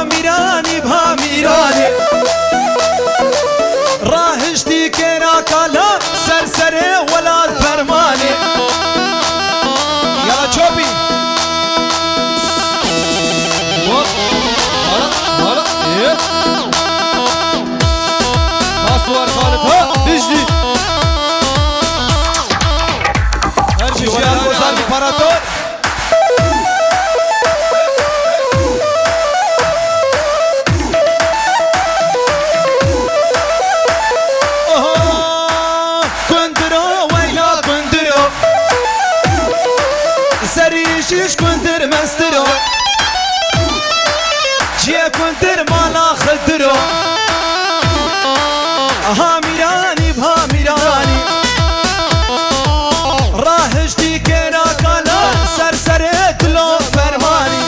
میرانی بها میرانی راهشتی کرا کالا سرسره ولاد فرمانی یلا چوبی هلا ايه صور خالد ها اجدي هرشي جيال وزار امبراطور كندرو ويلا كندرو سريشيش كندر مسترو جيه كندر مالا خدرو ها میرانی بها میرانی راهشتی کرا کالا سرسره دلو فرمانی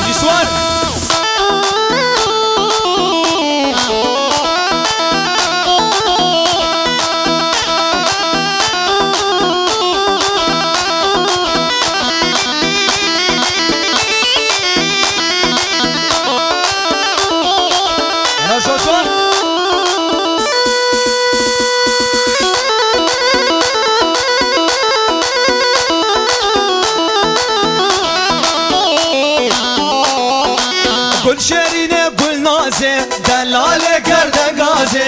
بجی سوار گل شیرینه گل نازه دلاله گرده گازه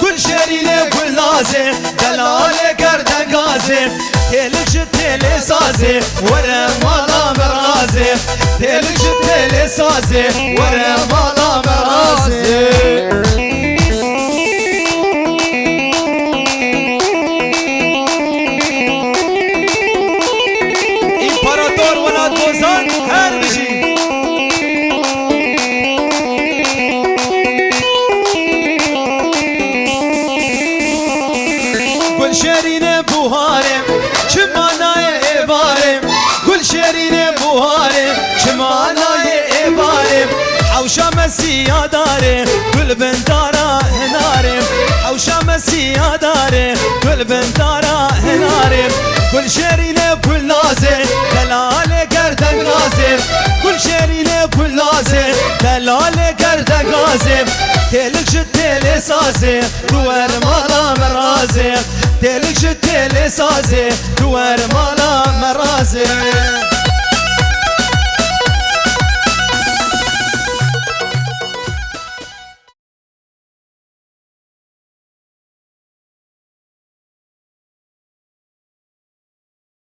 گل شیرینه گل نازه دلاله گرده گازه تلش تل سازه وره مالا مرازه تلش تل سازه وره مالا مرازه امپراتور ولاد بوزان هر بشی گل شیرینه بوهارم چمانای ایوارم گل شیرینه بوهارم چمانای ایوارم حوشا مسیح داره گل بندارا هنارم حوشا مسیح داره گل بندارا هنارم گل شیرینه گل نازه دلاله گردن گازم گل شیرینه گل نازه دلاله گردن گازم تلش تل سازه دوار مالا مرازه تلش تل سازه دوار مالا مرازه